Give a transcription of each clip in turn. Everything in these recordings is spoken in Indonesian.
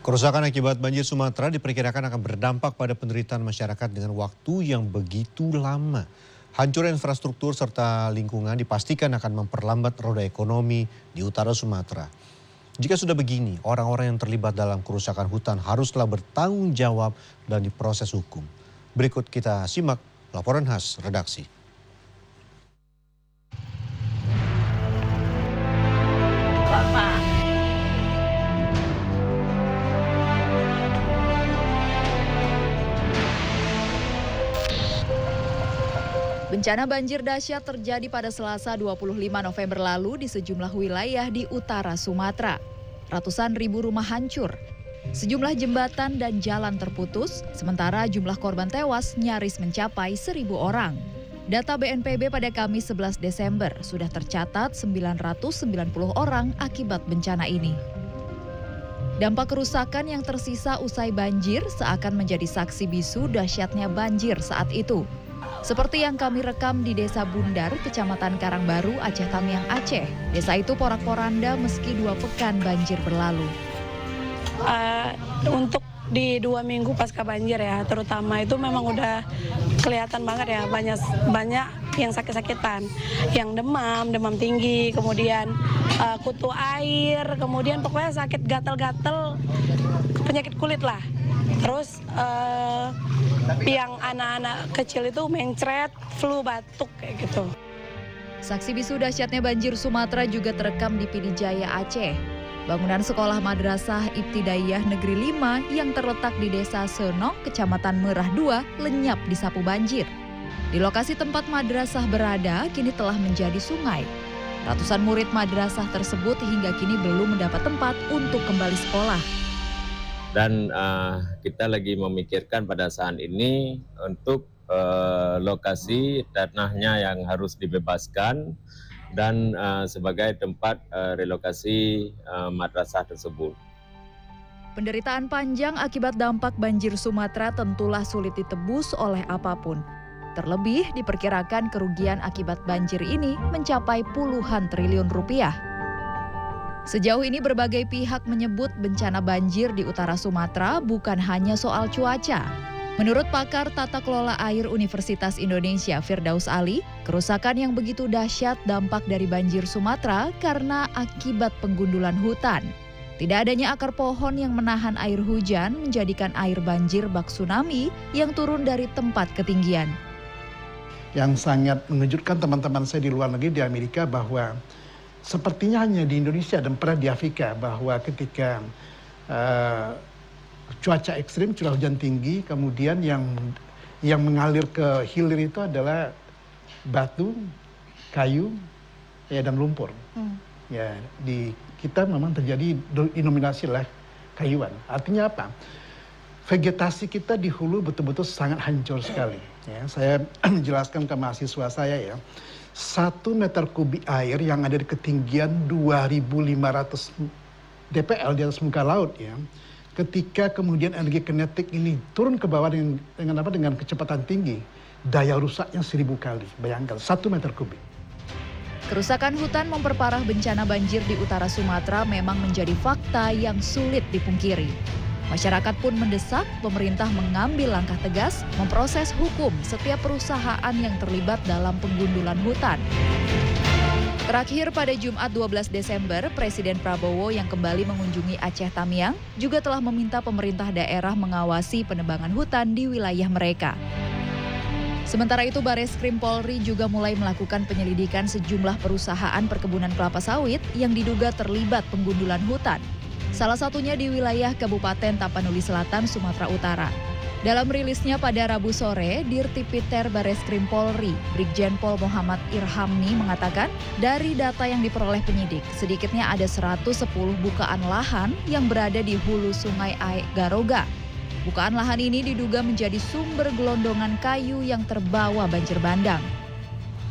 Kerusakan akibat banjir Sumatera diperkirakan akan berdampak pada penderitaan masyarakat dengan waktu yang begitu lama. Hancurnya infrastruktur serta lingkungan dipastikan akan memperlambat roda ekonomi di utara Sumatera. Jika sudah begini, orang-orang yang terlibat dalam kerusakan hutan haruslah bertanggung jawab dan diproses hukum. Berikut kita simak laporan khas redaksi. Bencana banjir dahsyat terjadi pada Selasa 25 November lalu di sejumlah wilayah di utara Sumatera. Ratusan ribu rumah hancur. Sejumlah jembatan dan jalan terputus, sementara jumlah korban tewas nyaris mencapai 1.000 orang. Data BNPB pada Kamis 11 Desember sudah tercatat 990 orang akibat bencana ini. Dampak kerusakan yang tersisa usai banjir seakan menjadi saksi bisu dahsyatnya banjir saat itu. Seperti yang kami rekam di Desa Bundar, Kecamatan Karangbaru, Aceh Tamiang, Aceh. Desa itu porak-poranda meski 2 pekan banjir berlalu. Untuk di 2 minggu pasca banjir ya, terutama itu memang udah kelihatan banget ya, banyak yang sakit-sakitan, yang demam tinggi, kemudian kutu air, kemudian pokoknya sakit gatal-gatal, penyakit kulit lah. Terus yang anak-anak kecil itu mencret, flu, batuk kayak gitu. Saksi bisu dahsyatnya banjir Sumatera juga terekam di Pidijaya, Aceh. Bangunan sekolah madrasah Ibtidaiyah Negeri 5 yang terletak di Desa Senok, Kecamatan Merah 2, lenyap disapu banjir. Di lokasi tempat madrasah berada kini telah menjadi sungai. Ratusan murid madrasah tersebut hingga kini belum mendapat tempat untuk kembali sekolah. Dan kita lagi memikirkan pada saat ini untuk lokasi tanahnya yang harus dibebaskan dan sebagai tempat relokasi madrasah tersebut. Penderitaan panjang akibat dampak banjir Sumatera tentulah sulit ditebus oleh apapun. Terlebih diperkirakan kerugian akibat banjir ini mencapai puluhan triliun rupiah. Sejauh ini berbagai pihak menyebut bencana banjir di utara Sumatera bukan hanya soal cuaca. Menurut pakar tata kelola air Universitas Indonesia Firdaus Ali, kerusakan yang begitu dahsyat dampak dari banjir Sumatera karena akibat penggundulan hutan. Tidak adanya akar pohon yang menahan air hujan menjadikan air banjir bak tsunami yang turun dari tempat ketinggian. Yang sangat mengejutkan teman-teman saya di luar negeri, di Amerika, bahwa sepertinya hanya di Indonesia dan pernah di Afrika bahwa ketika cuaca ekstrim, curah hujan tinggi, kemudian yang mengalir ke hilir itu adalah batu, kayu, ya, dan lumpur. Ya, di kita memang terjadi dinominasi lah kayuan. Artinya apa? Vegetasi kita di hulu betul-betul sangat hancur sekali. Ya, saya menjelaskan ke mahasiswa saya ya. 1 meter kubik air yang ada di ketinggian 2.500 dpl di atas muka laut ya. Ketika kemudian energi kinetik ini turun ke bawah dengan kecepatan tinggi, daya rusaknya 1.000 kali. Bayangkan 1 meter kubik. Kerusakan hutan memperparah bencana banjir di utara Sumatera memang menjadi fakta yang sulit dipungkiri. Masyarakat pun mendesak pemerintah mengambil langkah tegas memproses hukum setiap perusahaan yang terlibat dalam penggundulan hutan. Terakhir pada Jumat 12 Desember, Presiden Prabowo yang kembali mengunjungi Aceh Tamiang juga telah meminta pemerintah daerah mengawasi penebangan hutan di wilayah mereka. Sementara itu, Bareskrim Polri juga mulai melakukan penyelidikan sejumlah perusahaan perkebunan kelapa sawit yang diduga terlibat penggundulan hutan. Salah satunya di wilayah Kabupaten Tapanuli Selatan, Sumatera Utara. Dalam rilisnya pada Rabu sore, Dirtipiter Bareskrim Polri, Brigjen Pol Muhammad Irhamni mengatakan, dari data yang diperoleh penyidik, sedikitnya ada 110 bukaan lahan yang berada di hulu Sungai Aek Garoga. Bukaan lahan ini diduga menjadi sumber gelondongan kayu yang terbawa banjir bandang.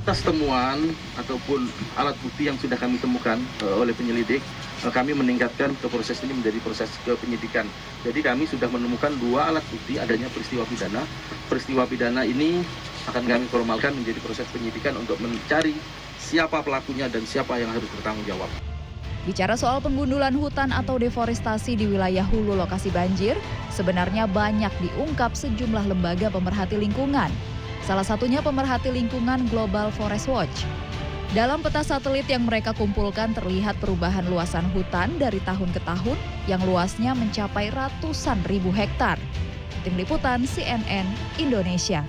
Atas temuan ataupun alat bukti yang sudah kami temukan oleh penyelidik, kami meningkatkan ke proses ini menjadi proses ke penyidikan. Jadi kami sudah menemukan 2 alat bukti adanya peristiwa pidana. Peristiwa pidana ini akan kami formalkan menjadi proses penyidikan untuk mencari siapa pelakunya dan siapa yang harus bertanggung jawab. Bicara soal penggundulan hutan atau deforestasi di wilayah hulu lokasi banjir, sebenarnya banyak diungkap sejumlah lembaga pemerhati lingkungan. Salah satunya pemerhati lingkungan Global Forest Watch. Dalam peta satelit yang mereka kumpulkan terlihat perubahan luasan hutan dari tahun ke tahun yang luasnya mencapai ratusan ribu hektar. Tim Liputan CNN Indonesia.